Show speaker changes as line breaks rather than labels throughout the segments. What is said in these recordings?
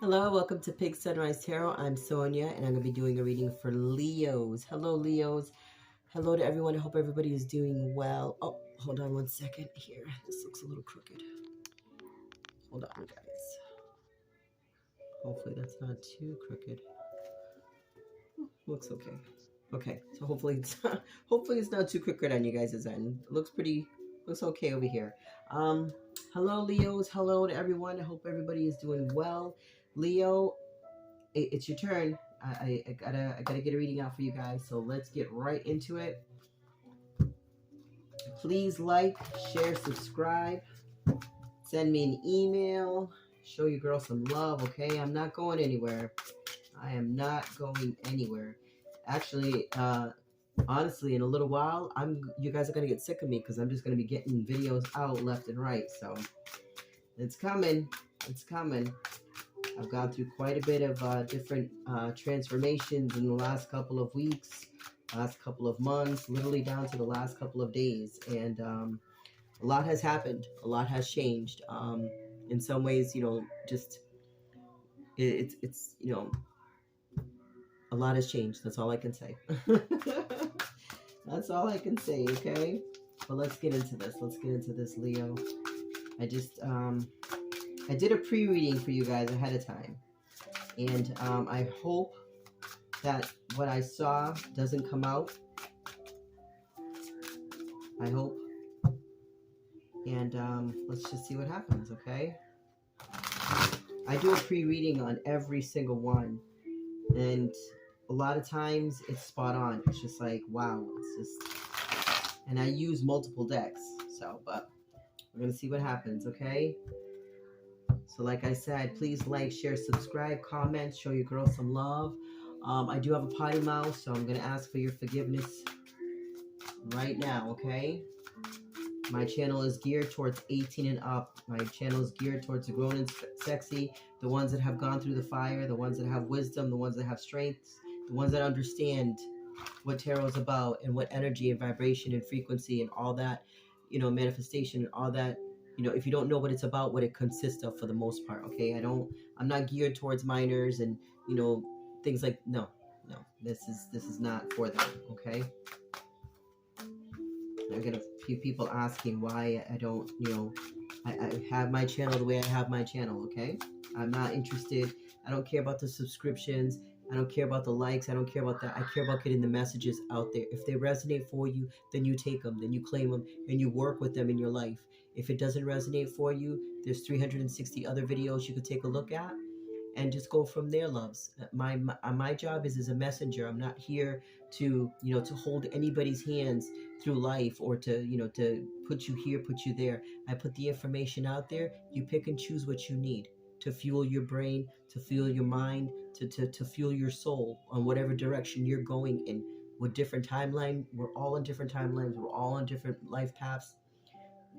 Hello, welcome to Pink Sunrise Tarot. I'm Sonia, and I'm going to be doing a reading for Leos. Hello, Leos. Hello to everyone. I hope everybody is doing well. Oh, hold on one second here. This looks a little crooked. Hold on, guys. Hopefully that's not too crooked. Looks okay. Okay, so hopefully it's not too crooked on you guys' end. It looks okay over here. Hello, Leos. Hello to everyone. I hope everybody is doing well. Leo, it's your turn. I gotta get a reading out for you guys. So let's get right into it. Please like, share, subscribe, send me an email, show your girl some love. Okay, I'm not going anywhere. I am not going anywhere. Actually, honestly, in a little while, you guys are gonna get sick of me because I'm just gonna be getting videos out left and right. So it's coming. It's coming. I've gone through quite a bit of different transformations in the last couple of weeks, last couple of months, literally down to the last couple of days. And a lot has happened. A lot has changed. In some ways, just it's a lot has changed. That's all I can say. That's all I can say, okay? But let's get into this. Let's get into this, Leo. I did a pre-reading for you guys ahead of time. And I hope that what I saw doesn't come out. I hope. And let's just see what happens, okay? I do a pre-reading on every single one. And a lot of times it's spot on. It's just like, wow. It's just... And I use multiple decks. So, but we're going to see what happens, okay? So like I said, please like, share, subscribe, comment, show your girl some love. I do have a potty mouth, so I'm going to ask for your forgiveness right now, okay? My channel is geared towards 18 and up. My channel is geared towards the grown and sexy, the ones that have gone through the fire, the ones that have wisdom, the ones that have strength, the ones that understand what tarot is about and what energy and vibration and frequency and all that, manifestation and all that. If you don't know what it's about, what it consists of for the most part, okay? I'm not geared towards minors and, things like, no, this is not for them, okay? I get a few people asking why I don't, I have my channel the way I have my channel, okay? I'm not interested. I don't care about the subscriptions. I don't care about the likes. I don't care about that. I care about getting the messages out there. If they resonate for you, then you take them, then you claim them, and you work with them in your life. If it doesn't resonate for you, there's 360 other videos you could take a look at and just go from there, loves. My job is as a messenger. I'm not here to, to hold anybody's hands through life or to, to put you here, put you there. I put the information out there. You pick and choose what you need to fuel your brain, to fuel your mind, to fuel your soul on whatever direction you're going in. With different timeline, we're all on different timelines. We're all on different life paths.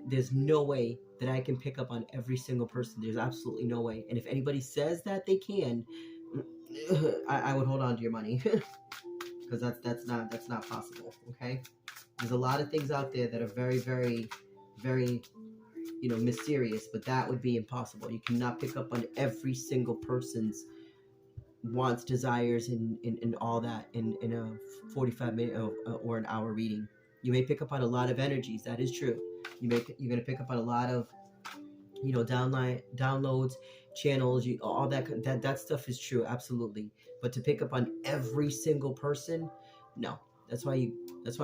There's no way that I can pick up on every single person. There's absolutely no way. And if anybody says that they can, I would hold on to your money because that's not possible. Okay, there's a lot of things out there that are very, very, very, mysterious, but that would be impossible. You cannot pick up on every single person's wants, desires, and all that in a 45-minute or an hour reading. You may pick up on a lot of energies. That is true. You're going to pick up on a lot of, downloads, channels, all that stuff is true, absolutely. But to pick up on every single person, no. That's why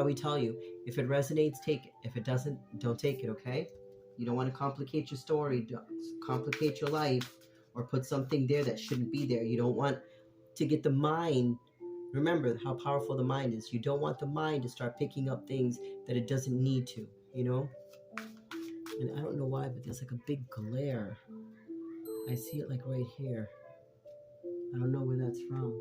we tell you, if it resonates, take it. If it doesn't, don't take it, okay? You don't want to complicate your story, don't complicate your life, or put something there that shouldn't be there. You don't want to get the mind. Remember how powerful the mind is. You don't want the mind to start picking up things that it doesn't need to, And I don't know why, but there's like a big glare. I see it like right here. I don't know where that's from.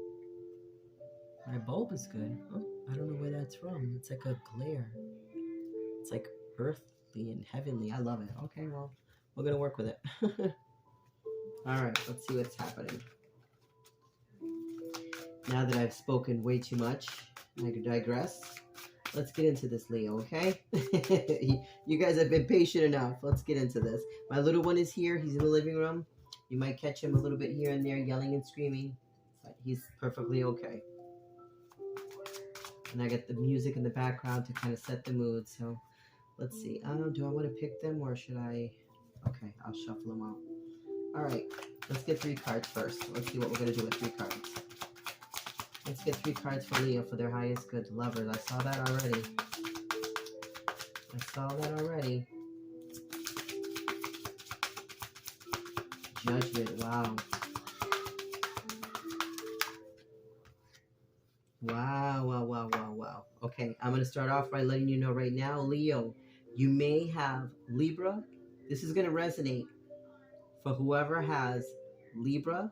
My bulb is good. Huh? I don't know where that's from. It's like a glare. It's like earthly and heavenly. I love it. Okay, well, we're going to work with it. All right, let's see what's happening. Now that I've spoken way too much, I could digress. Let's get into this, Leo, okay? You guys have been patient enough. Let's get into this. My little one is here. He's in the living room. You might catch him a little bit here and there yelling and screaming, but he's perfectly okay. And I get the music in the background to kind of set the mood. So let's see. Do I want to pick them or should I? Okay, I'll shuffle them out. All right, let's get 3 cards first. Let's see what we're going to do with 3 cards. Let's get 3 cards for Leo for their highest good. Lovers. I saw that already. Judgment. Wow. Wow. Okay, I'm going to start off by letting you know right now, Leo, you may have Libra. This is going to resonate for whoever has Libra,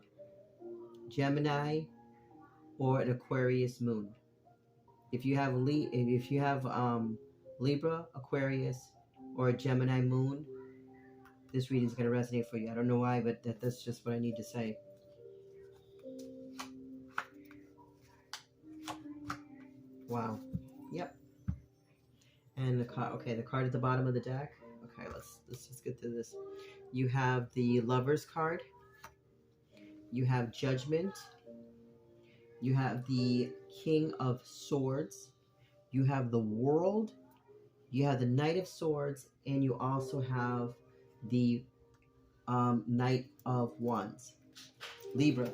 Gemini, or an Aquarius moon. If you have Libra, Aquarius, or a Gemini moon, this reading is going to resonate for you. I don't know why, but that's just what I need to say. Wow. Yep. And the card. Okay, the card at the bottom of the deck. Okay, let's just get through this. You have the Lovers card. You have Judgment. You have the King of Swords. You have the World. You have the Knight of Swords, and you also have the Knight of Wands. Libra,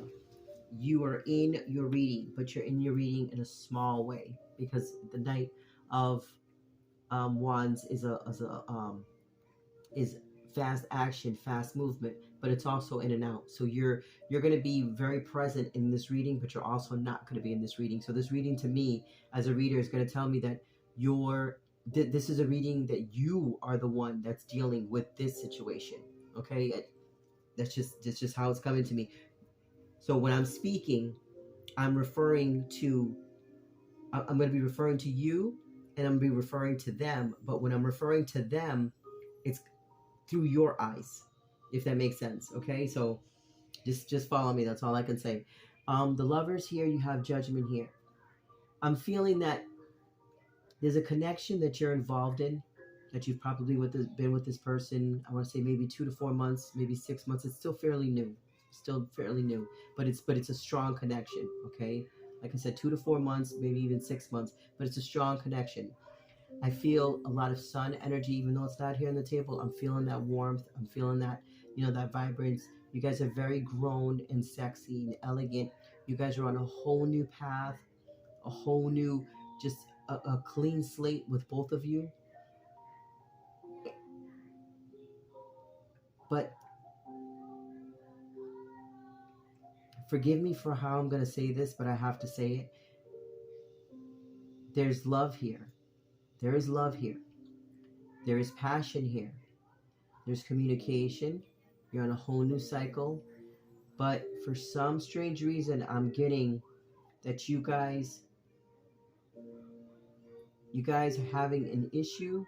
you are in your reading, but you're in your reading in a small way because the Knight of Wands is fast action, fast movement, but it's also in and out. So you're going to be very present in this reading, but you're also not going to be in this reading. So this reading to me as a reader is going to tell me that this is a reading that you are the one that's dealing with this situation. Okay, that's just how it's coming to me. So when I'm speaking, I'm going to be referring to you, and I'm going to be referring to them. But when I'm referring to them, it's through your eyes, if that makes sense. Okay, so just follow me. That's all I can say. The Lovers here, you have Judgment here. I'm feeling that there's a connection that you're involved in, that you've probably been with this person. I want to say maybe 2 to 4 months, maybe 6 months. It's still fairly new, but it's a strong connection. Okay, like I said, 2 to 4 months, maybe even 6 months, but it's a strong connection. I feel a lot of sun energy, even though it's not here on the table. I'm feeling that warmth. I'm feeling that, that vibrance. You guys are very grown and sexy and elegant. You guys are on a whole new path, a whole new, just a clean slate with both of you. But forgive me for how I'm going to say this, but I have to say it. There's love here. There is love here. There is passion here. There's communication. You're on a whole new cycle. But for some strange reason, I'm getting that you guys are having an issue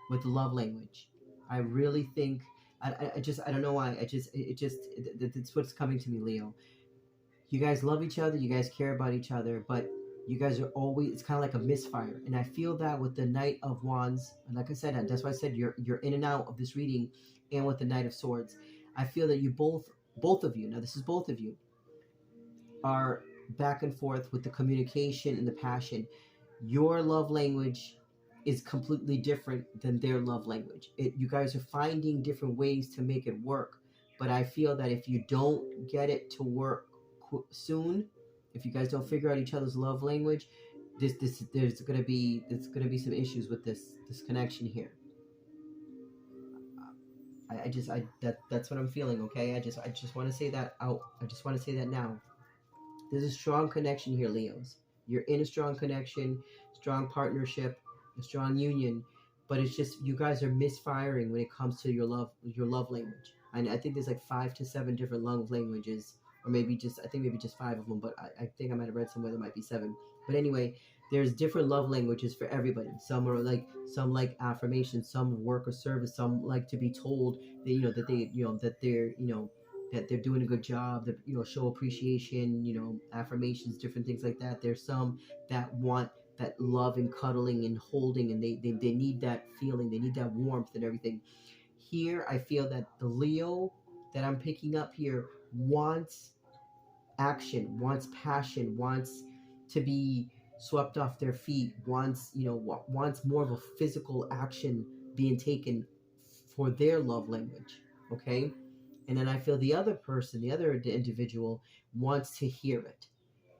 with love language. I really think, I don't know why. It's what's coming to me, Leo. You guys love each other. You guys care about each other, but you guys are always, it's kind of like a misfire. And I feel that with the Knight of Wands, and like I said, that's why I said you're in and out of this reading, and with the Knight of Swords, I feel that you both of you, now this is both of you, are back and forth with the communication and the passion. Your love language is completely different than their love language. You guys are finding different ways to make it work, but I feel that if you don't get it to work soon, if you guys don't figure out each other's love language, there's gonna be some issues with this connection here. That's what I'm feeling. Okay, I just want to say that out. I just want to say that now. There's a strong connection here, Leos. You're in a strong connection, strong partnership, a strong union, but it's just you guys are misfiring when it comes to your love language. And I think there's like 5 to 7 different love languages, or maybe just 5 of them. But I think I might have read somewhere there might be 7. But anyway, there's different love languages for everybody. Some like affirmation, some work or service, some like to be told that they're doing a good job, that show appreciation, affirmations, different things like that. There's some that want that love and cuddling and holding, and they need that feeling, they need that warmth and everything. Here I feel that the Leo that I'm picking up here wants action, wants passion, wants to be swept off their feet, wants, wants more of a physical action being taken for their love language. Okay? And then I feel the other person, the other individual wants to hear it.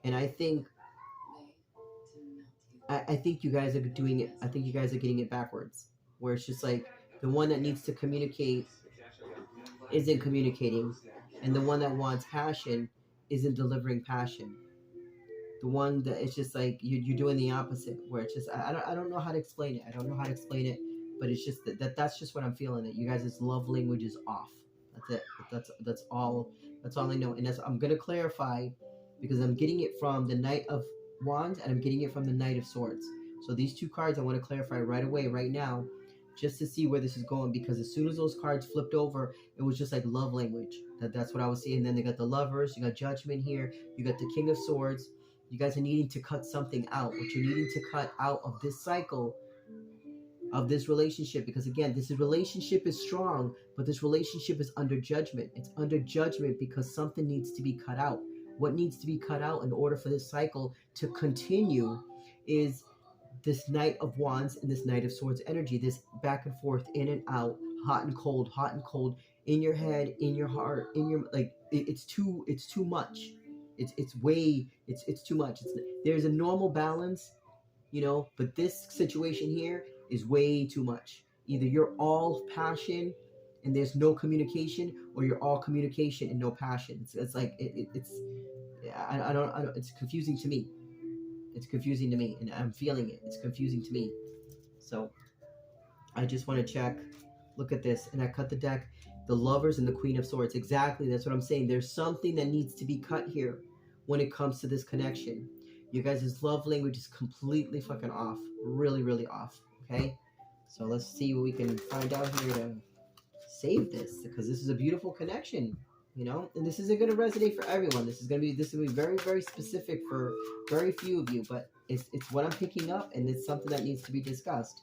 And I think you guys are doing it. I think you guys are getting it backwards, where it's just like the one that needs to communicate isn't communicating, and the one that wants passion isn't delivering passion. The one that it's just like you're doing the opposite, where it's just I don't know how to explain it. I don't know how to explain it, but it's just that's just what I'm feeling. That you guys' love language is off. That's it. That's all. That's all I know. And I'm gonna clarify because I'm getting it from the Knight of Wands and I'm getting it from the Knight of Swords. So these two cards I want to clarify right away, right now, just to see where this is going. Because as soon as those cards flipped over, it was just like love language. That's what I was seeing. And then they got the Lovers, you got Judgment here, you got the King of Swords. You guys are needing to cut something out. What you're needing to cut out of this cycle, of this relationship, because again, this relationship is strong, but this relationship is under judgment. It's under judgment because something needs to be cut out. What needs to be cut out in order for this cycle to continue is this Knight of Wands and this Knight of Swords energy, this back and forth, in and out, hot and cold, in your head, in your heart, in your, like, it's too much. It's too much. There's a normal balance, but this situation here is way too much. Either you're all passion and there's no communication, or you're all communication and no passion. It's like I don't it's confusing to me. It's confusing to me, and I'm feeling it. It's confusing to me. So I just want to check. Look at this, and I cut the deck. The Lovers and the Queen of Swords. Exactly, that's what I'm saying. There's something that needs to be cut here when it comes to this connection. You guys' love language is completely fucking off. Really, really off. Okay? So let's see what we can find out here to save this, because this is a beautiful connection, and this isn't going to resonate for everyone. This is going to be very, very specific for very few of you, but it's what I'm picking up, and it's something that needs to be discussed.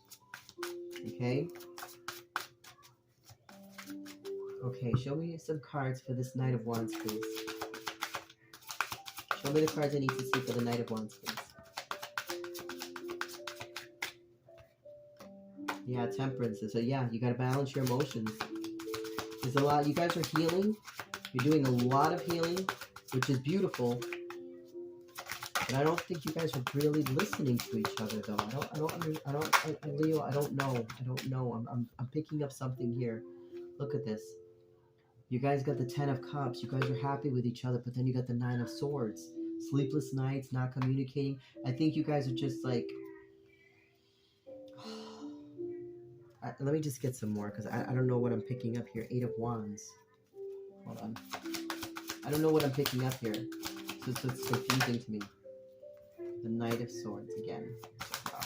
Okay? Okay, show me some cards for this Knight of Wands, please. Show me the cards I need to see for the Knight of Wands, please. Yeah, Temperance. So yeah, you got to balance your emotions. There's a lot. You guys are healing. You're doing a lot of healing, which is beautiful. But I don't think you guys are really listening to each other, though. Leo, I don't know. I'm picking up something here. Look at this. You guys got the 10 of Cups. You guys are happy with each other, but then you got the 9 of Swords. Sleepless nights, not communicating. I think you guys are just like... let me just get some more, because I don't know what I'm picking up here. 8 of Wands. Hold on. I don't know what I'm picking up here. So it's confusing to me. The Knight of Swords again. Wow.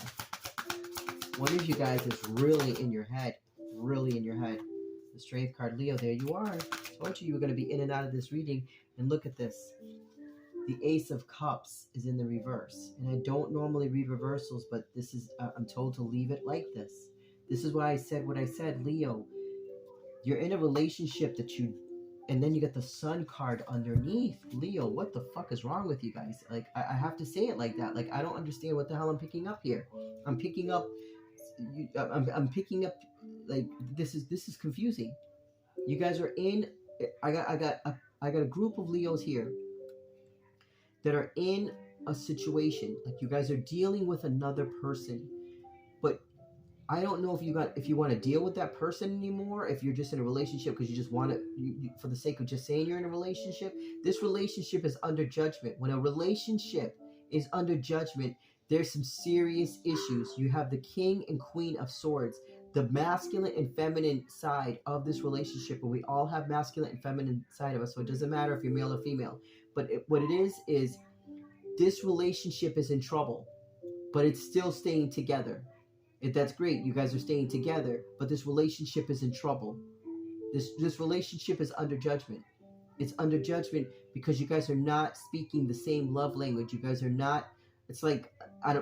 One of you guys is really in your head. Really in your head. The Strength card. Leo, there you are. I told you were going to be in and out of this reading. And look at this. The Ace of Cups is in the reverse. And I don't normally read reversals, but this is, I'm told to leave it like this. This is why I said what I said, Leo. You're in a relationship that you... And then you get the Sun card underneath. Leo, what the fuck is wrong with you guys? Like, I have to say it like that. Like, I don't understand what the hell I'm picking up here. I'm picking up... I'm picking up... Like, this is confusing. You guys are in... I got a group of Leos here that are in a situation. Like, you guys are dealing with another person. But I don't know if you want to deal with that person anymore, if you're just in a relationship because you just want to, for the sake of just saying you're in a relationship. This relationship is under judgment. When a relationship is under judgment, there's some serious issues. You have the King and Queen of Swords, the masculine and feminine side of this relationship, and we all have masculine and feminine side of us, so it doesn't matter if you're male or female. But what it is this relationship is in trouble, but it's still staying together. That's great. You guys are staying together, but this relationship is in trouble. This relationship is under judgment. It's under judgment because you guys are not speaking the same love language. You guys are not. It's like,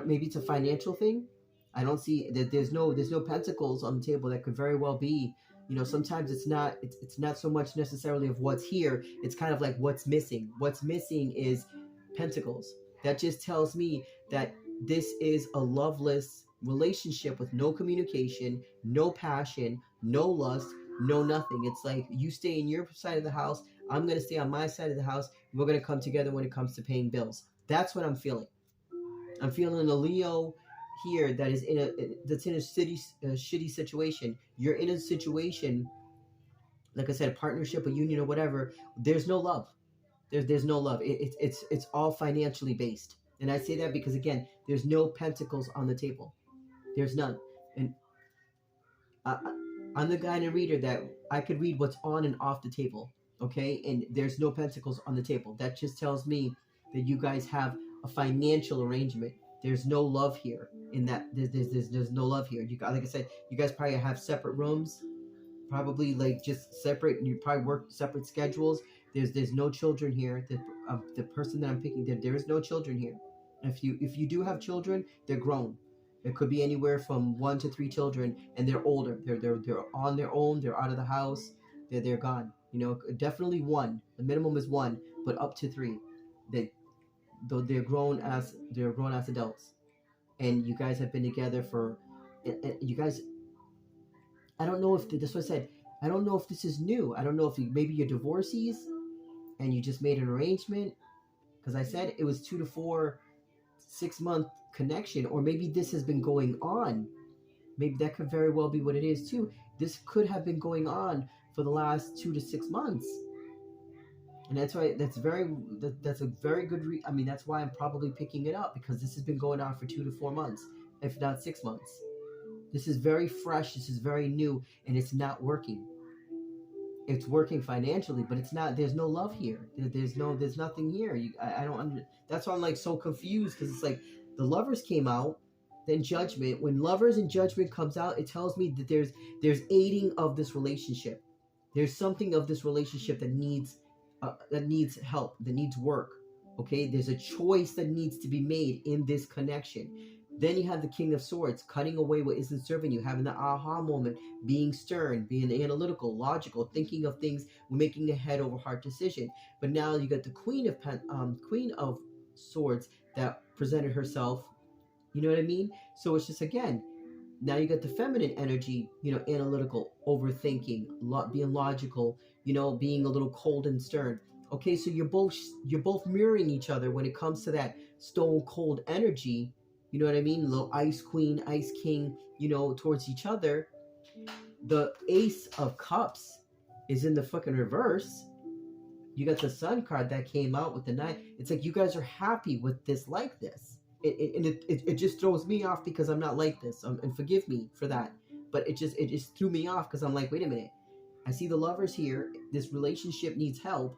maybe it's a financial thing. I don't see that there's no pentacles on the table. That could very well be You know, sometimes it's not so much necessarily of what's here. It's kind of like what's missing. What's missing is pentacles. That just tells me that this is a loveless relationship with no communication, no passion, no lust, no nothing. It's like you stay in your side of the house, I'm going to stay on my side of the house. We're going to come together when it comes to paying bills. That's what I'm feeling. I'm feeling a Leo here that is in a shitty situation. You're in a situation, like I said, a partnership, a union, or whatever. There's no love. There's no love. It's all financially based, and I say that because again, there's no pentacles on the table. There's none, and I, I'm the guy in a reader that I could read what's on and off the table. Okay, and there's no pentacles on the table. That just tells me that you guys have a financial arrangement. There's no love here. In that, there's no love here. You got, like I said, you guys probably have separate rooms, probably like just separate. You probably work separate schedules. There's no children here. The person that I'm picking, there is no children here. If you do have children, they're grown. It could be anywhere from 1 to 3 children, and they're older. They're on their own. They're out of the house. They're gone. You know, definitely one. The minimum is one, but up to three. They though they're grown as adults, and you guys have been together for. You guys, I don't know if this was said. I don't know if this is new. I don't know if maybe you're divorcees, and you just made an arrangement. Because I said it was 2 to 4 6 month connection, or maybe this has been going on. Maybe that could very well be what it is too. This could have been going on for the last 2 to 6 months, and that's why that's a very good. I mean, that's why I'm probably picking it up, because this has been going on for 2 to 4 months, if not 6 months. This is very fresh. This is very new, and it's not working. It's working financially, but it's not. There's no love here. There's nothing here. I don't. That's why I'm like so confused, because it's like the Lovers came out, then Judgment. When Lovers and Judgment comes out, it tells me that there's aiding of this relationship. There's something of this relationship that needs help, that needs work. Okay, there's a choice that needs to be made in this connection. Then you have the King of Swords, cutting away what isn't serving you, having the aha moment, being stern, being analytical, logical, thinking of things, making a head over heart decision. But now you got the Queen of Swords that presented herself. You know what I mean? So it's just, again, now you got the feminine energy, you know, analytical, overthinking, being logical, you know, being a little cold and stern. Okay, so you're both mirroring each other when it comes to that stone cold energy. You know what I mean? Little Ice Queen, Ice King, you know, towards each other. The Ace of Cups is in the fucking reverse. You got the Sun card that came out with the 9. It's like you guys are happy with this, like this. It just throws me off because I'm not like this. And forgive me for that. But it just threw me off because I'm like, wait a minute. I see the Lovers here. This relationship needs help.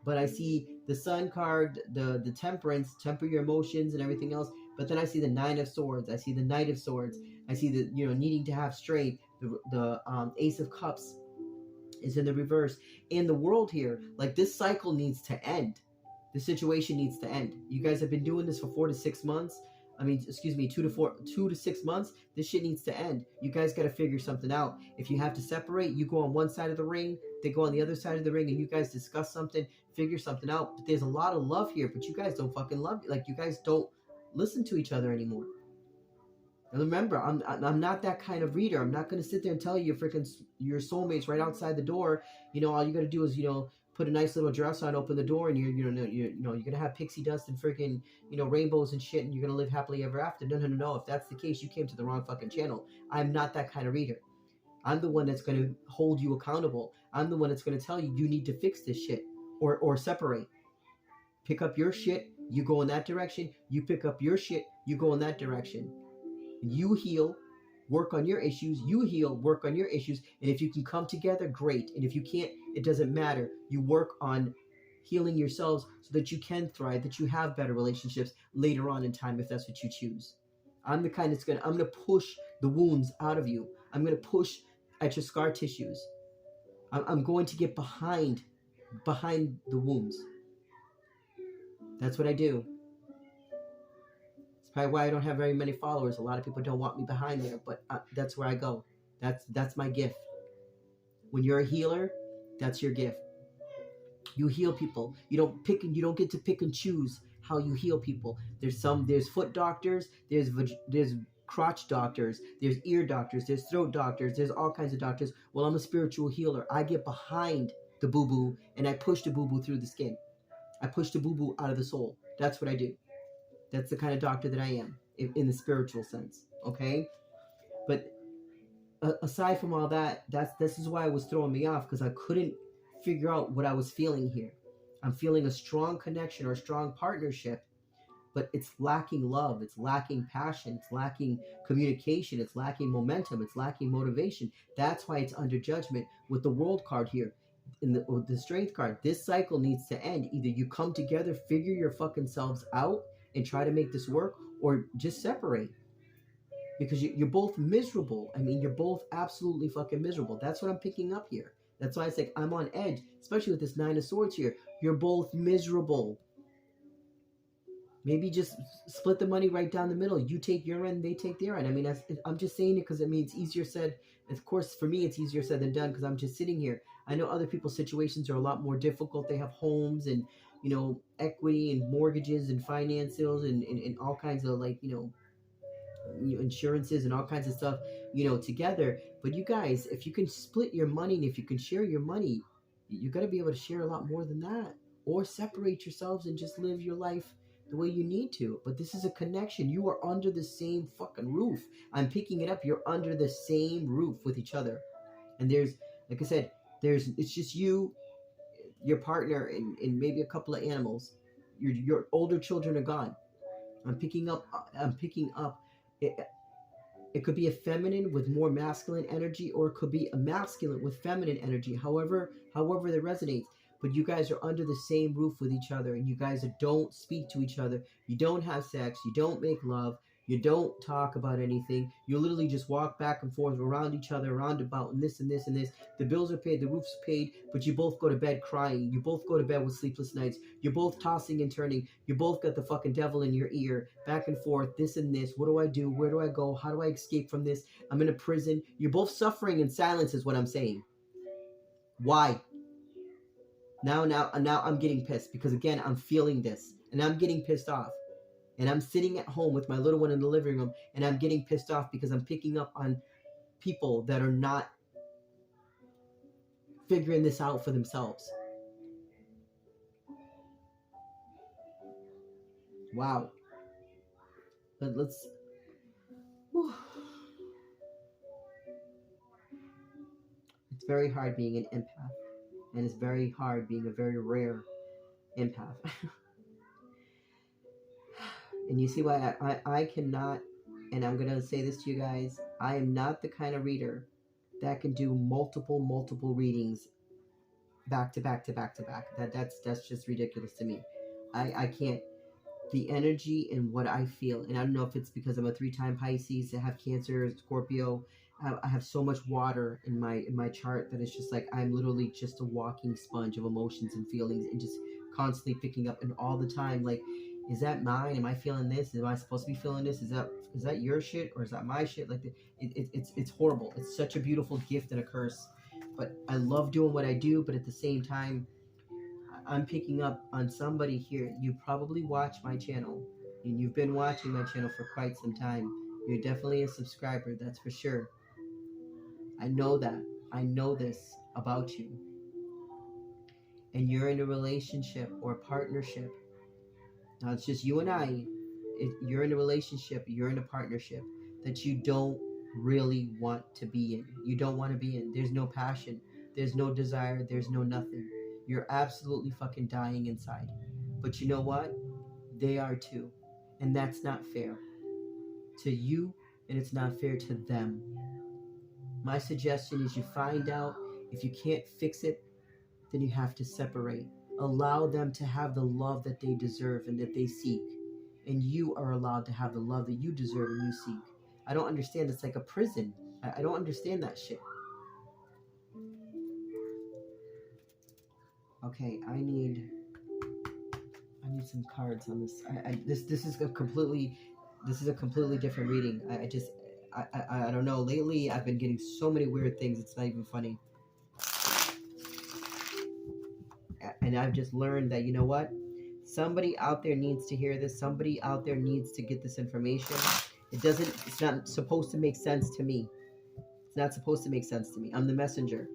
But I see the Sun card, the Temperance, temper your emotions and everything else. But then I see the 9 of Swords. I see the Knight of Swords. I see the, you know, needing to have strength. The Ace of Cups is in the reverse. In the World here, like, this cycle needs to end. The situation needs to end. You guys have been doing this for 4 to 6 months. I mean, excuse me, 2 to 6 months. This shit needs to end. You guys got to figure something out. If you have to separate, you go on one side of the ring, they go on the other side of the ring, and you guys discuss something, figure something out. But there's a lot of love here, but you guys don't fucking love. Like, you guys don't listen to each other anymore. And remember, I'm not that kind of reader. I'm not gonna sit there and tell you your soulmate's right outside the door. You know, all you gotta do is, you know, put a nice little dress on, open the door, and you're gonna have pixie dust and freaking, you know, rainbows and shit, and you're gonna live happily ever after. No. If that's the case, you came to the wrong fucking channel. I'm not that kind of reader. I'm the one that's gonna hold you accountable. I'm the one that's gonna tell you need to fix this shit or separate. Pick up your shit, you go in that direction. You pick up your shit, you go in that direction. You heal, work on your issues. You heal, work on your issues. And if you can come together, great. And if you can't, it doesn't matter. You work on healing yourselves so that you can thrive, that you have better relationships later on in time if that's what you choose. I'm the kind that's I'm gonna push the wounds out of you. I'm gonna push at your scar tissues. I'm going to get behind the wounds. That's what I do. It's probably why I don't have very many followers. A lot of people don't want me behind there, but that's where I go. That's my gift. When you're a healer, that's your gift. You heal people. You don't get to pick and choose how you heal people. There's foot doctors, there's crotch doctors, there's ear doctors, there's throat doctors, there's all kinds of doctors. Well, I'm a spiritual healer. I get behind the boo-boo and I push the boo-boo through the skin. I push the boo-boo out of the soul. That's what I do. That's the kind of doctor that I am in the spiritual sense. Okay? But aside from all that, this is why it was throwing me off, because I couldn't figure out what I was feeling here. I'm feeling a strong connection or a strong partnership, but it's lacking love, it's lacking passion, it's lacking communication, it's lacking momentum, it's lacking motivation. That's why it's under judgment with the World card here. In the Strength card, this cycle needs to end. Either you come together, figure your fucking selves out, and try to make this work, or just separate. Because you're both miserable. I mean, you're both absolutely fucking miserable. That's what I'm picking up here. That's why it's like I'm on edge, especially with this Nine of Swords here. You're both miserable. Maybe just split the money right down the middle. You take your end, they take their end. I mean, I'm just saying it because, I mean, it's easier said. Of course, for me, it's easier said than done because I'm just sitting here. I know other people's situations are a lot more difficult. They have homes and, equity and mortgages and financials and all kinds of, like, insurances and all kinds of stuff, together. But you guys, if you can split your money and if you can share your money, you got to be able to share a lot more than that, or separate yourselves and just live your life the way you need to. But this is a connection. You are under the same fucking roof. I'm picking it up. You're under the same roof with each other. And there's, like I said, it's just you, your partner, and maybe a couple of animals. Your older children are gone. I'm picking up it could be a feminine with more masculine energy, or it could be a masculine with feminine energy, however that resonates. But you guys are under the same roof with each other, and you guys don't speak to each other. You don't have sex. You don't make love. You don't talk about anything. You literally just walk back and forth around each other, around about, and this and this and this. The bills are paid, the roof's paid, but you both go to bed crying. You both go to bed with sleepless nights. You're both tossing and turning. You both got the fucking devil in your ear, back and forth, this and this. What do I do? Where do I go? How do I escape from this? I'm in a prison. You're both suffering in silence is what I'm saying. Why? Now I'm getting pissed because, again, I'm feeling this and I'm getting pissed off. And I'm sitting at home with my little one in the living room, and I'm getting pissed off because I'm picking up on people that are not figuring this out for themselves. Wow. But let's... Whew. It's very hard being an empath. And it's very hard being a very rare empath. And you see why I cannot, and I'm going to say this to you guys, I am not the kind of reader that can do multiple readings back to back to back to back. That's just ridiculous to me. I can't. The energy and what I feel, and I don't know if it's because I'm a 3-time Pisces, I have Cancer, Scorpio, I have so much water in my chart that it's just like I'm literally just a walking sponge of emotions and feelings, and just constantly picking up, and all the time, like, is that mine? Am I feeling this? Am I supposed to be feeling this? Is that your shit, or is that my shit? Like, it's horrible. It's such a beautiful gift and a curse. But I love doing what I do. But at the same time, I'm picking up on somebody here. You probably watch my channel, and you've been watching my channel for quite some time. You're definitely a subscriber, that's for sure. I know that. I know this about you. And you're in a relationship or a partnership. Now, it's just you and I. You're in a relationship, you're in a partnership that you don't really want to be in. You don't want to be in. There's no passion. There's no desire. There's no nothing. You're absolutely fucking dying inside. But you know what? They are too. And that's not fair to you, and it's not fair to them. My suggestion is you find out. If you can't fix it, then you have to separate. Allow them to have the love that they deserve and that they seek. And you are allowed to have the love that you deserve and you seek. I don't understand. It's like a prison. I don't understand that shit. Okay, I need some cards on this. This is a completely different reading. I don't know. Lately, I've been getting so many weird things. It's not even funny. And I've just learned that, you know what? Somebody out there needs to hear this. Somebody out there needs to get this information. It's not supposed to make sense to me. It's not supposed to make sense to me. I'm the messenger.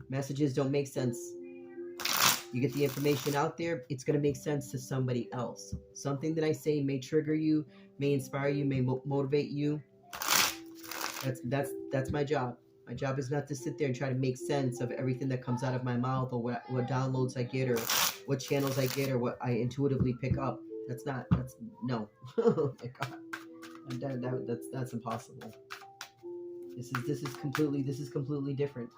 Messages don't make sense. You get the information out there, it's going to make sense to somebody else. Something that I say may trigger you, may inspire you, may motivate you. That's my job. My job is not to sit there and try to make sense of everything that comes out of my mouth, or what downloads I get, or what channels I get, or what I intuitively pick up. No. Oh my God. That's impossible. This is completely different,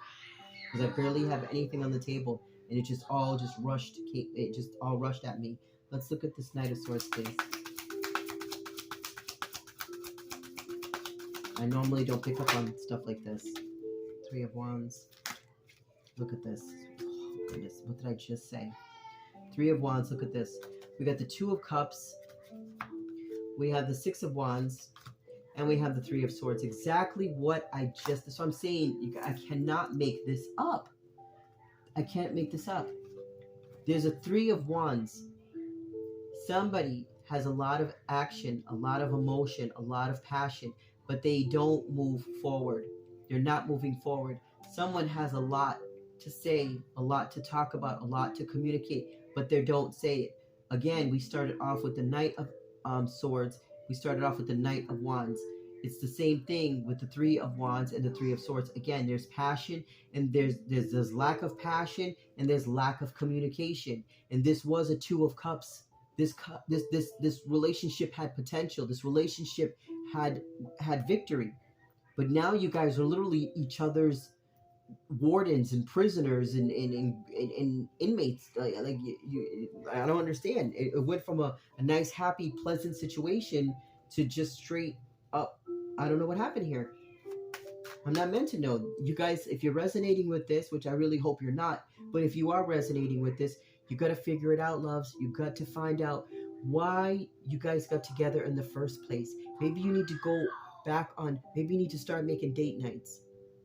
because I barely have anything on the table, and it just all rushed. It just all rushed at me. Let's look at this Knight of Swords, please. I normally don't pick up on stuff like this. Three of Wands. Look at this. Oh goodness, what did I just say? Three of Wands. Look at this. We got the Two of Cups. We have the Six of Wands. And we have the Three of Swords. Exactly what I just... So I'm saying, I cannot make this up. I can't make this up. There's a Three of Wands. Somebody has a lot of action, a lot of emotion, a lot of passion, but they don't move forward. They're not moving forward. Someone has a lot to say, a lot to talk about, a lot to communicate, but they don't say it. Again, we started off with the Knight of Swords. We started off with the Knight of Wands. It's the same thing with the Three of Wands and the Three of Swords. Again, there's passion, and there's lack of passion, and there's lack of communication. And this was a Two of Cups. This relationship had potential. This relationship had victory. But now you guys are literally each other's wardens and prisoners and inmates. I don't understand. It went from a nice, happy, pleasant situation to just straight up. I don't know what happened here. I'm not meant to know. You guys, if you're resonating with this, which I really hope you're not, but if you are resonating with this, you got to figure it out, loves. You got to find out why you guys got together in the first place. Maybe you need to go back on, maybe you need to start making date nights.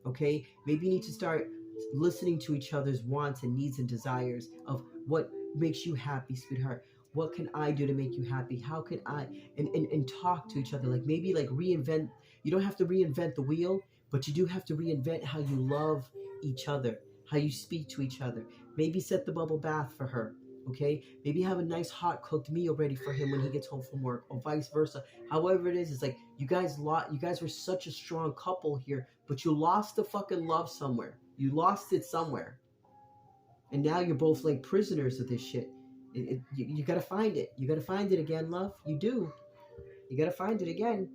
Okay? Maybe you need to start listening to each other's wants and needs and desires of what makes you happy, sweetheart. What can I do to make you happy? How can I, and talk to each other. Like maybe like reinvent, you don't have to reinvent the wheel, but you do have to reinvent how you love each other, how you speak to each other. Maybe set the bubble bath for her. Okay? Maybe have a nice hot cooked meal ready for him when he gets home from work, or vice versa. However it is, it's like you guys were such a strong couple here, but you lost the fucking love somewhere. You lost it somewhere. And now you're both like prisoners of this shit. You gotta find it. You gotta find it again, love. You do. You gotta find it again.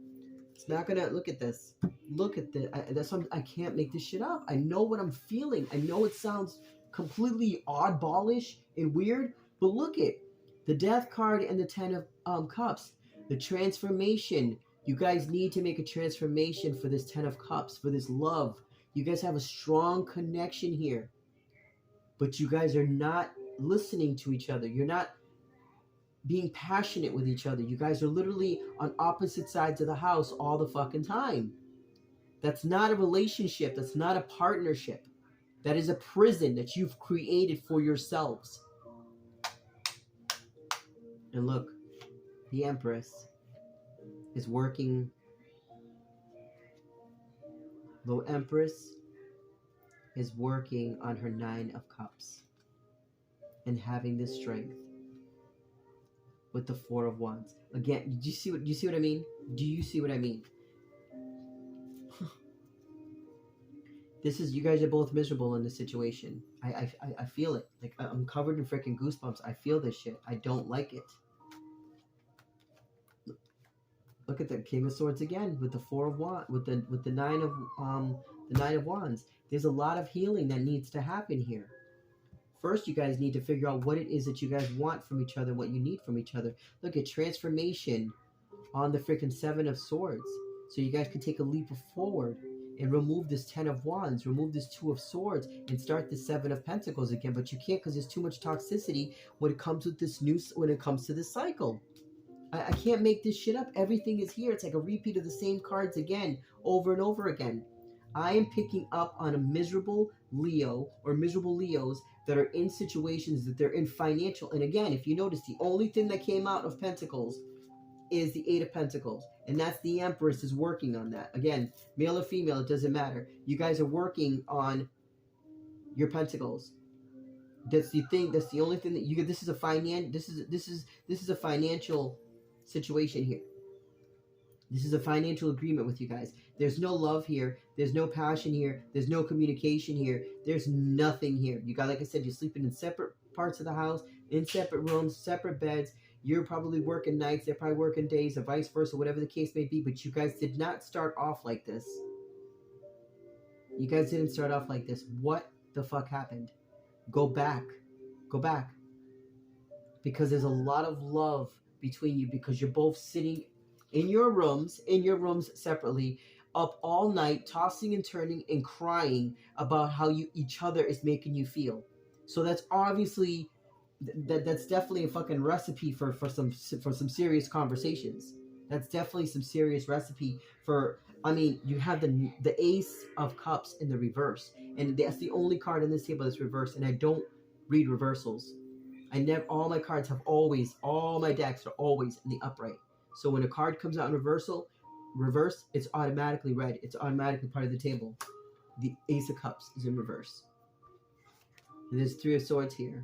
It's not gonna... Look at this. Look at this. That's why I can't make this shit up. I know what I'm feeling. I know it sounds completely oddballish and weird, but look at the Death card and the Ten of Cups. The transformation. You guys need to make a transformation for this Ten of Cups, for this love. You guys have a strong connection here, but you guys are not listening to each other. You're not being passionate with each other. You guys are literally on opposite sides of the house all the fucking time. That's not a relationship. That's not a partnership. That is a prison that you've created for yourselves. And look, the Empress is working. The Empress is working on her Nine of Cups and having this strength with the Four of Wands. Again, do you see what I mean? Do you see what I mean? This is, you guys are both miserable in this situation. I feel it. Like, I'm covered in freaking goosebumps. I feel this shit. I don't like it. Look at the King of Swords again with the Four of Wands, with the Nine of Wands. There's a lot of healing that needs to happen here. First, you guys need to figure out what it is that you guys want from each other, what you need from each other. Look at transformation on the freaking Seven of Swords. So you guys can take a leap forward and remove this Ten of Wands, remove this Two of Swords, and start the Seven of Pentacles again. But you can't, because there's too much toxicity when it comes with this new, when it comes to this cycle. I can't make this shit up. Everything is here. It's like a repeat of the same cards again, over and over again. I am picking up on a miserable, Leo or miserable Leos that are in situations that they're in financial. And again, if you notice, the only thing that came out of Pentacles is the Eight of Pentacles, and that's the Empress is working on that. Again, male or female, it doesn't matter. You guys are working on your Pentacles. That's the thing. That's the only thing that you get. This is a this is a financial situation here. This is a financial agreement with you guys. There's no love here. There's no passion here. There's no communication here. There's nothing here. You got, like I said, you're sleeping in separate parts of the house, in separate rooms, separate beds. You're probably working nights. They're probably working days, or vice versa, whatever the case may be. But you guys did not start off like this. You guys didn't start off like this. What the fuck happened? Go back. Go back. Because there's a lot of love between you, because you're both sitting in your rooms separately, up all night, tossing and turning and crying about how each other is making you feel. So that's obviously that's definitely a fucking recipe for some serious conversations. That's definitely some serious recipe for. I mean, you have the Ace of Cups in the reverse, and that's the only card in this table that's reversed. And I don't read reversals. All my cards have always, all my decks are always in the upright. So when a card comes out in reverse, it's automatically read. It's automatically part of the table. The Ace of Cups is in reverse. And there's Three of Swords here.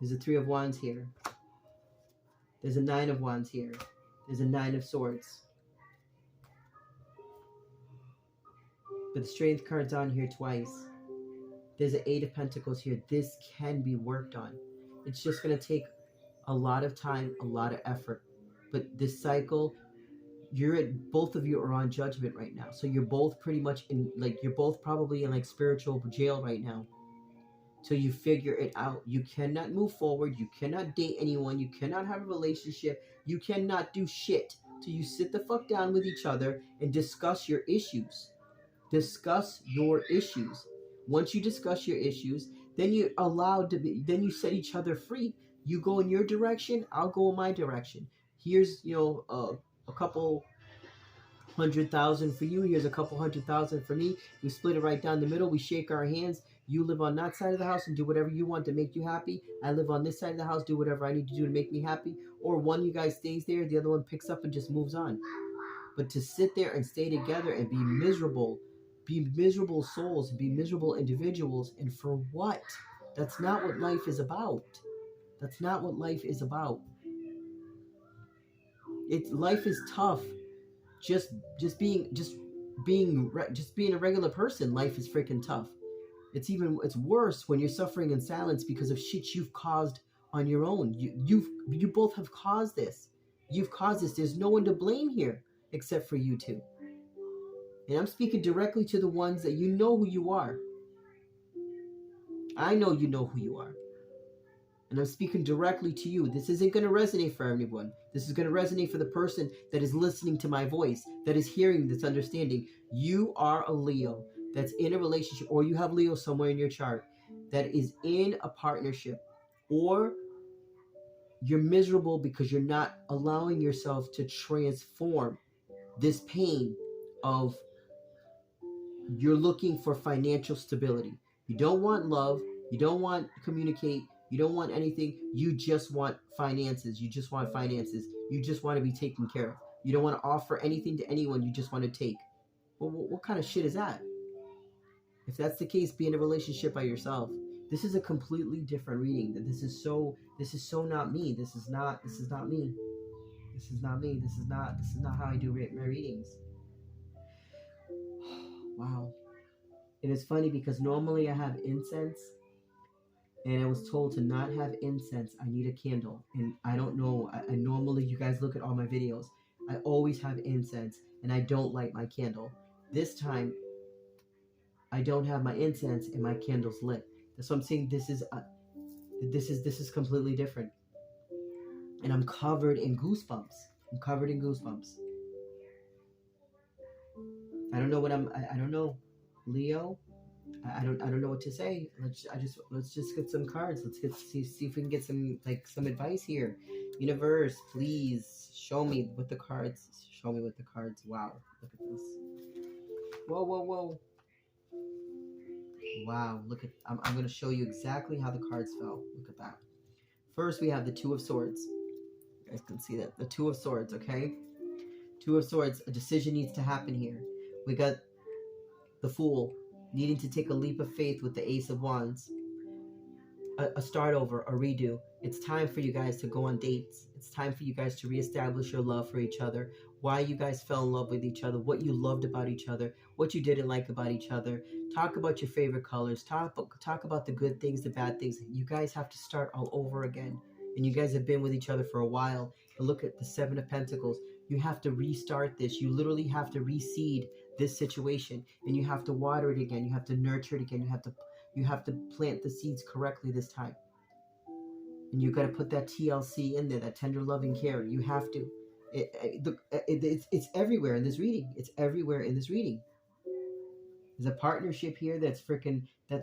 There's a Three of Wands here. There's a Nine of Wands here. There's a Nine of Swords. But the Strength card's on here twice. There's an Eight of Pentacles here. This can be worked on. It's just going to take a lot of time, a lot of effort. But this cycle, both of you are on judgment right now. So you're both pretty much you're both probably in spiritual jail right now. Till you figure it out. You cannot move forward. You cannot date anyone. You cannot have a relationship. You cannot do shit till you sit the fuck down with each other and discuss your issues. Discuss your issues. Once you discuss your issues, then you're allowed to be, then you set each other free. You go in your direction, I'll go in my direction. Here's, a couple 100,000 for you. Here's a couple 100,000 for me. We split it right down the middle. We shake our hands. You live on that side of the house and do whatever you want to make you happy. I live on this side of the house, do whatever I need to do to make me happy. Or one you guys stays there, the other one picks up and just moves on. But to sit there and stay together and be miserable souls, be miserable individuals, and for what? That's not what life is about. That's not what life is about. Life is tough. Just being a regular person, life is freaking tough. It's worse when you're suffering in silence because of shit you've caused on your own. You both have caused this. You've caused this. There's no one to blame here except for you two. And I'm speaking directly to the ones that you know who you are. I know you know who you are. And I'm speaking directly to you. This isn't going to resonate for everyone. This is going to resonate for the person that is listening to my voice, that is hearing this understanding. You are a Leo that's in a relationship, or you have Leo somewhere in your chart that is in a partnership, or you're miserable because you're not allowing yourself to transform this pain of you're looking for financial stability. You don't want love. You don't want to communicate. You don't want anything. You just want finances. You just want finances. You just want to be taken care of. You don't want to offer anything to anyone. You just want to take. Well, what kind of shit is that? If that's the case, be in a relationship by yourself. This is a completely different reading. This is so not me. This is not me. This is not me. This is not how I do my readings. Wow. And it's funny because normally I have incense, and I was told to not have incense. I need a candle. And I don't know. I normally, you guys look at all my videos, I always have incense, and I don't light my candle. This time, I don't have my incense and my candle's lit. That's what I'm saying. This is completely different. And I'm covered in goosebumps. I don't know what I don't know. Leo, I don't know what to say. Let's just get some cards. See if we can get some advice here. Universe, please show me with the cards. Wow, look at this. Whoa. Wow, look at, I'm going to show you exactly how the cards fell. Look at that. First, we have the Two of Swords. You guys can see that. The Two of Swords, okay? Two of Swords, a decision needs to happen here. We got the Fool needing to take a leap of faith with the Ace of Wands. A start over, a redo. It's time for you guys to go on dates. It's time for you guys to reestablish your love for each other. Why you guys fell in love with each other, what you loved about each other, what you didn't like about each other. Talk about your favorite colors. Talk about the good things, the bad things. You guys have to start all over again. And you guys have been with each other for a while. And look at the Seven of Pentacles. You have to restart this. You literally have to reseed this situation. And you have to water it again. You have to nurture it again. You have to plant the seeds correctly this time. And you got to put that TLC in there, that tender loving care. You have to. It's everywhere in this reading. It's everywhere in this reading. There's a partnership here that's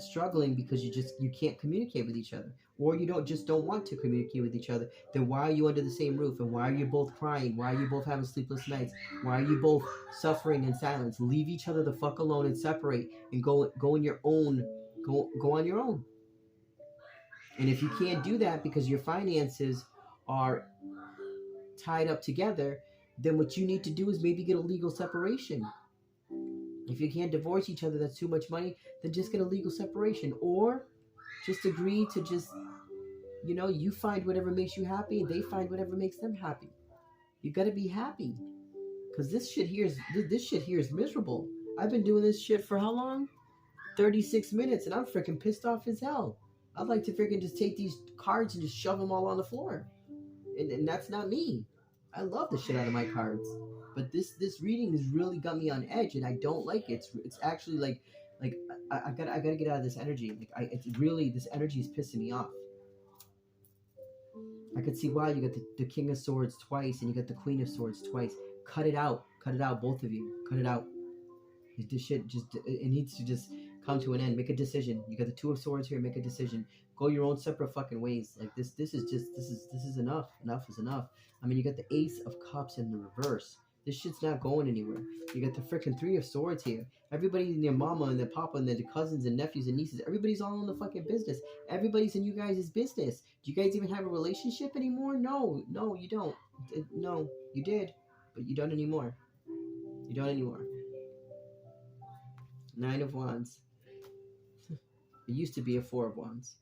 struggling because you can't communicate with each other, or you don't want to communicate with each other. Then why are you under the same roof? And why are you both crying? Why are you both having sleepless nights? Why are you both suffering in silence? Leave each other the fuck alone and separate and go on your own. Go on your own. And if you can't do that because your finances are tied up together, then what you need to do is maybe get a legal separation. If you can't divorce each other, that's too much money, then just get a legal separation. Or just agree to you find whatever makes you happy, and they find whatever makes them happy. You got to be happy. Because this shit here is miserable. I've been doing this shit for how long? 36 minutes, and I'm freaking pissed off as hell. I'd like to freaking just take these cards and just shove them all on the floor. And that's not me. I love the shit out of my cards. But this reading has really got me on edge, and I don't like it. It's actually like I gotta get out of this energy. This energy is pissing me off. I could see why. You got the King of Swords twice, and you got the Queen of Swords twice. Cut it out, both of you. Cut it out. This shit it needs to just come to an end. Make a decision. You got the Two of Swords here. Make a decision. Go your own separate fucking ways. Like this is enough. Enough is enough. I mean, you got the Ace of Cups in the reverse. This shit's not going anywhere. You got the freaking Three of Swords here. Everybody and their mama and their papa and their cousins and nephews and nieces, everybody's all in the fucking business. Everybody's in you guys' business. Do you guys even have a relationship anymore? No, you don't. No, you did, but you don't anymore. You don't anymore. Nine of Wands. It used to be a Four of Wands.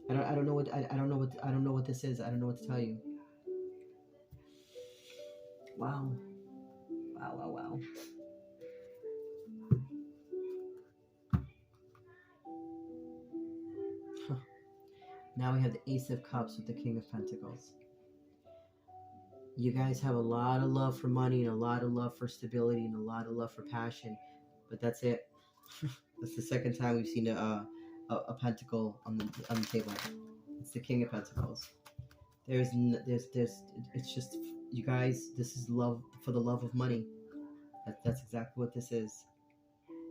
I don't know what this is. I don't know what to tell you. Wow. Now we have the Ace of Cups with the King of Pentacles. You guys have a lot of love for money and a lot of love for stability and a lot of love for passion, but that's it. That's the second time we've seen a pentacle on the table. It's the King of Pentacles. It's just, you guys, this is love for the love of money. That's exactly what this is.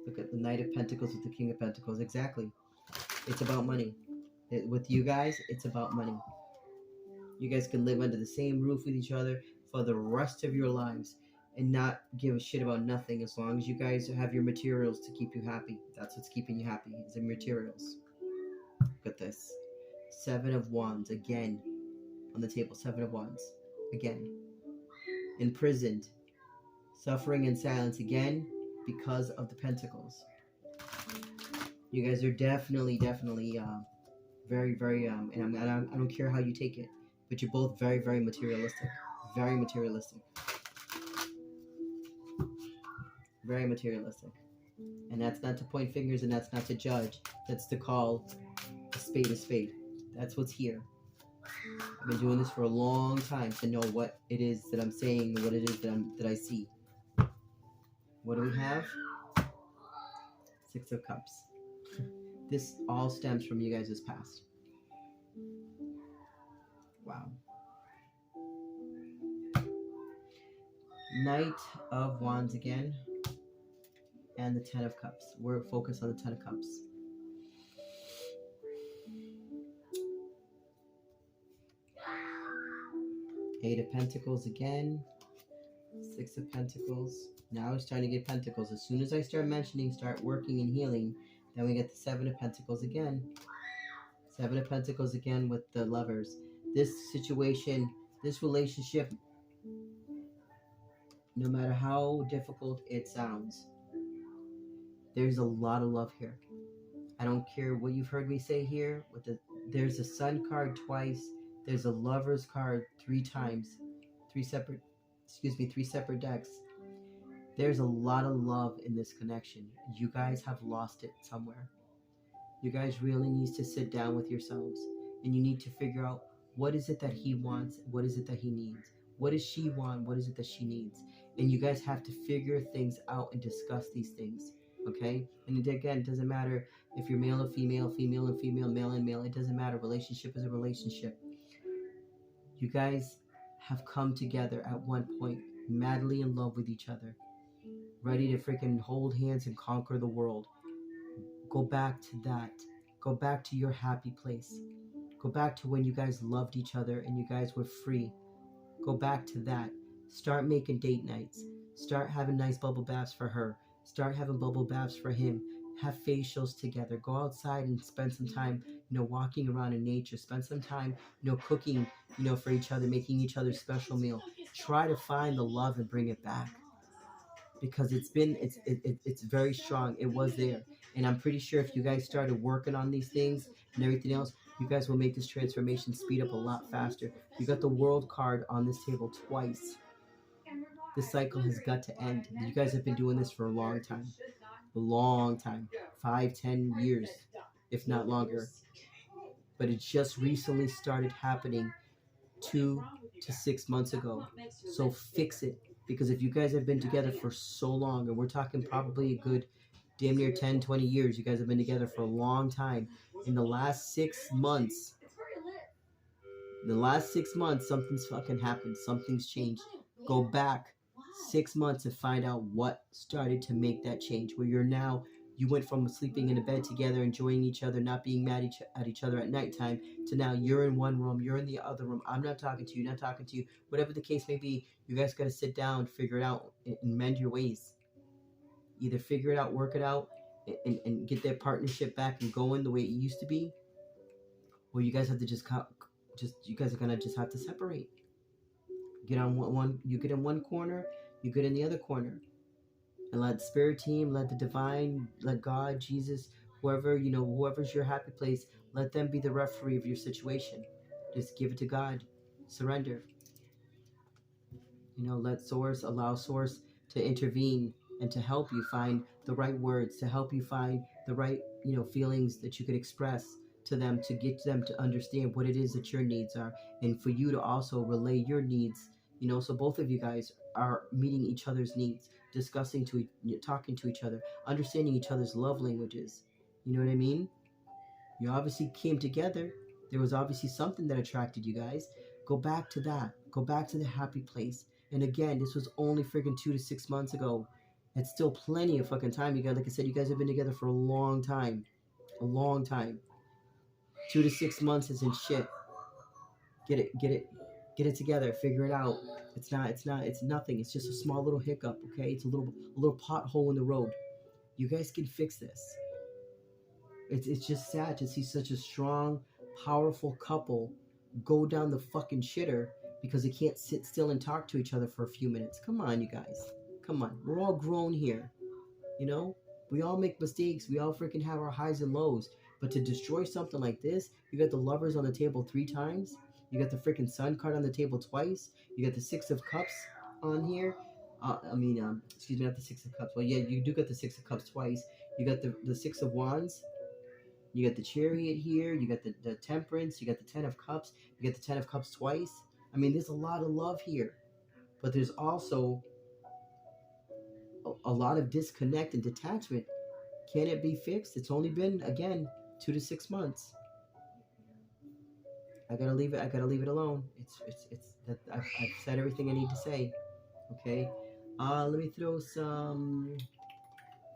Look at the Knight of Pentacles with the King of Pentacles. Exactly. It's about money. With you guys, it's about money. You guys can live under the same roof with each other for the rest of your lives and not give a shit about nothing, as long as you guys have your materials to keep you happy. That's what's keeping you happy, is the materials. Look at this. Seven of Wands again on the table. Seven of Wands again. Imprisoned. Suffering in silence again because of the Pentacles. You guys are definitely very, very and I don't care how you take it, but you're both very, very materialistic. Very materialistic. Very materialistic. And that's not to point fingers, and that's not to judge. That's to call a spade a spade. That's what's here. I've been doing this for a long time to know what it is that I'm saying and what it is that I see. What do we have? Six of Cups. This all stems from you guys' past. Wow. Knight of Wands again. And the Ten of Cups. We're focused on the Ten of Cups. Eight of Pentacles again. Six of Pentacles. Now it's starting to get Pentacles. As soon as I start working and healing, Then we get the Seven of Pentacles again. Seven of Pentacles again with the Lovers. This situation, this relationship, no matter how difficult it sounds, there's a lot of love here. I don't care what you've heard me say here. There's a Sun card twice. There's a Lovers card 3 times. Three separate decks. There's a lot of love in this connection. You guys have lost it somewhere. You guys really need to sit down with yourselves and you need to figure out what is it that he wants, what is it that he needs, what does she want, what is it that she needs. And you guys have to figure things out and discuss these things, okay? And again, it doesn't matter if you're male or female, female and female, male and male, it doesn't matter. Relationship is a relationship. You guys have come together at one point, madly in love with each other, ready to freaking hold hands and conquer the world. Go back to that. Go back to your happy place. Go back to when you guys loved each other and you guys were free. Go back to that. Start making date nights. Start having nice bubble baths for her. Start having bubble baths for him. Have facials together. Go outside and spend some time, walking around in nature. Spend some time, cooking, for each other, making each other special meal. Try to find the love and bring it back. Because it's very strong. It was there. And I'm pretty sure if you guys started working on these things and everything else, you guys will make this transformation speed up a lot faster. You got the World card on this table twice. This cycle has got to end. You guys have been doing this for a long time. A long time. 5-10 years, if not longer. But it just recently started happening 2 to 6 months ago. So fix it. Because if you guys have been together for so long, and we're talking probably a good damn near 10-20 years, you guys have been together for a long time. In the last 6 months, something's fucking happened. Something's changed. Go back 6 months and find out what started to make that change. Where you went from sleeping in a bed together, enjoying each other, not being mad at each other at nighttime, to now you're in one room, you're in the other room. I'm not talking to you, not talking to you. Whatever the case may be, you guys got to sit down, figure it out, and mend your ways. Either figure it out, work it out, and get that partnership back and going the way it used to be, or you guys have to you guys are gonna just have to separate. Get on one. You get in one corner, you get in the other corner. And let the spirit team, let the divine, let God, Jesus, whoever's your happy place, let them be the referee of your situation. Just give it to God. Surrender. Allow Source to intervene and to help you find the right words, to help you find the right, feelings that you could express to them, to get them to understand what it is that your needs are, and for you to also relay your needs, so both of you guys are meeting each other's needs, talking to each other, understanding each other's love languages. You know what I mean? You obviously came together. There was obviously something that attracted you guys. Go back to that. Go back to the happy place. And again, this was only freaking 2 to 6 months ago. It's still plenty of fucking time. You guys, like I said, you guys have been together for a long time. A long time. 2 to 6 months isn't shit. Get it together. Figure it out. It's nothing. It's just a small little hiccup, okay? It's a little pothole in the road. You guys can fix this. It's just sad to see such a strong, powerful couple go down the fucking shitter because they can't sit still and talk to each other for a few minutes. Come on, you guys. Come on. We're all grown here. We all make mistakes. We all freaking have our highs and lows. But to destroy something like this, you got the Lovers on the table 3 times. You got the freaking Sun card on the table twice. You got the 6 of Cups on here. Excuse me, not the 6 of Cups. Well, yeah, you do got the 6 of Cups twice. You got the 6 of Wands. You got the Chariot here. You got the Temperance. You got the 10 of Cups. You got the 10 of Cups twice. There's a lot of love here. But there's also a lot of disconnect and detachment. Can it be fixed? It's only been, again, 2 to 6 months. I gotta leave it alone. I've said everything I need to say. Okay. Let me throw some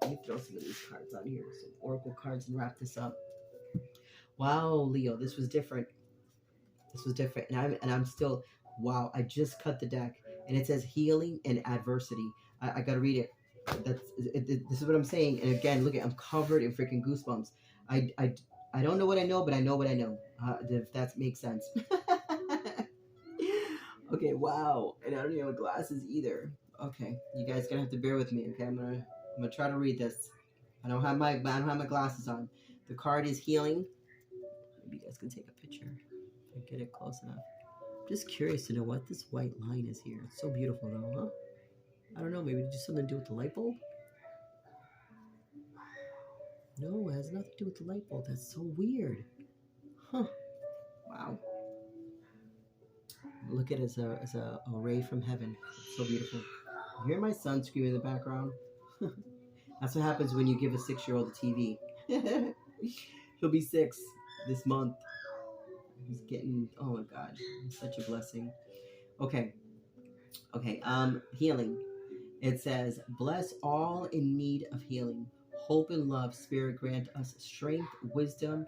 of these cards on here, some oracle cards, and wrap this up. Wow, Leo, this was different. And I'm still, wow. I just cut the deck, and it says healing and adversity. I gotta read it. This is what I'm saying. And again, look at, I'm covered in freaking goosebumps. I, I, I don't know what I know, but I know what I know. If that makes sense. Okay, wow. And I don't even have glasses either. Okay, you guys gonna have to bear with me. Okay, I'm gonna try to read this. I don't have my glasses on. The card is healing. Maybe you guys can take a picture if I get it close enough. I'm just curious to know what this white line is here. It's so beautiful though, huh? I don't know, maybe just something to do with the light bulb? No, it has nothing to do with the light bulb. That's so weird. Huh. Wow. Look at it as a ray from heaven. It's so beautiful. You hear my son screaming in the background? That's what happens when you give a 6-year-old a TV. He'll be 6 this month. He's getting, oh my God, it's such a blessing. Okay. Healing. It says, bless all in need of healing. Hope and love, Spirit, grant us strength, wisdom,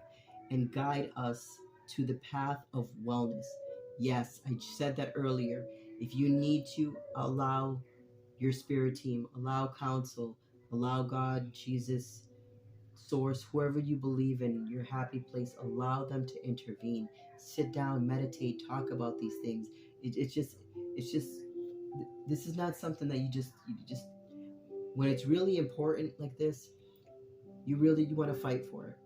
and guide us to the path of wellness. Yes, I said that earlier. If you need to, allow your spirit team, allow counsel, allow God, Jesus, source, whoever you believe in, your happy place, allow them to intervene. Sit down, meditate, talk about these things. It's just, this is not something that you just, when it's really important like this, you want to fight for it.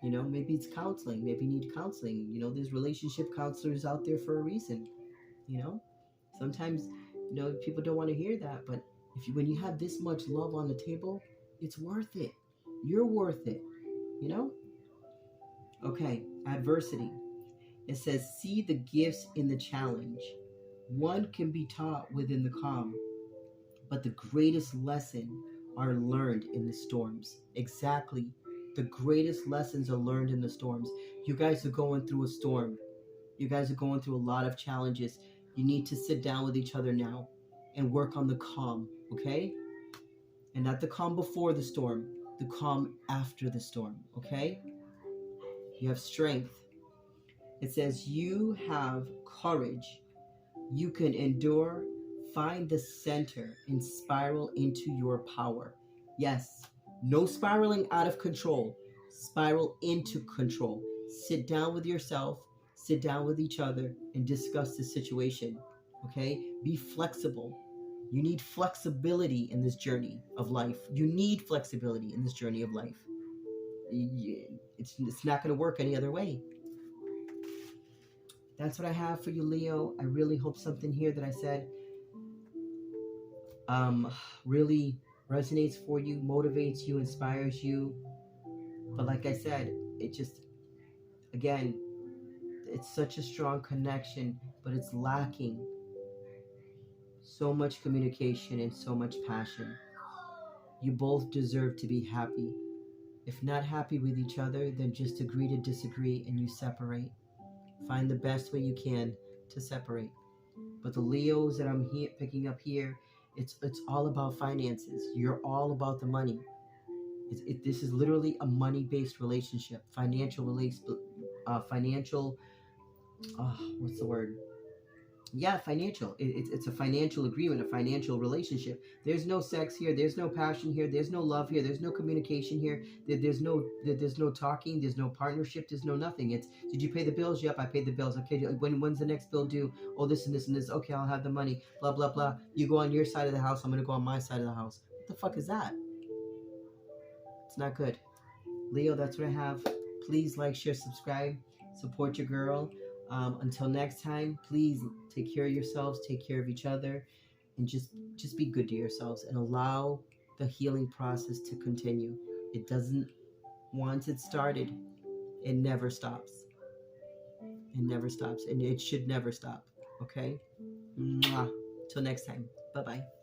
You know, maybe it's counseling. Maybe you need counseling. You know, there's relationship counselors out there for a reason. You know, sometimes, you know, people don't want to hear that, but when you have this much love on the table, it's worth it. You're worth it. You know? Okay, adversity. It says, see the gifts in the challenge. One can be taught within the calm, but the greatest lesson are learned in the storms. Exactly. The greatest lessons are learned in the storms. You guys are going through a storm. You guys are going through a lot of challenges. You need to sit down with each other now and work on the calm, okay? And not the calm before the storm, the calm after the storm, okay? You have strength. It says you have courage. You can endure. Find the center and spiral into your power. Yes, no spiraling out of control. Spiral into control. Sit down with yourself, sit down with each other, and discuss the situation. Okay? Be flexible. You need flexibility in this journey of life. You need flexibility in this journey of life. It's not going to work any other way. That's what I have for you, Leo. I really hope something here that I said really resonates for you, motivates you, inspires you. But like I said, it just, again, it's such a strong connection, but it's lacking so much communication and so much passion. You both deserve to be happy. If not happy with each other, then just agree to disagree and you separate. Find the best way you can to separate. But the Leos that I'm here picking up here, it's all about finances. You're all about the money. This is literally a money-based relationship, financial. What's the word? Yeah, financial. It's a financial agreement, a financial relationship. There's no sex here. There's no passion here. There's no love here. There's no communication here. There's no talking. There's no partnership. There's no nothing. It's, did you pay the bills? Yep, I paid the bills. Okay, when's the next bill due? Oh, this and this and this. Okay, I'll have the money. Blah blah blah. You go on your side of the house. I'm gonna go on my side of the house. What the fuck is that? It's not good. Leo, that's what I have. Please like, share, subscribe. Support your girl. Until next time, please take care of yourselves, take care of each other, and just be good to yourselves and allow the healing process to continue. It doesn't, once it's started, it never stops. It never stops, and it should never stop. Okay? Mwah. Till next time. Bye-bye.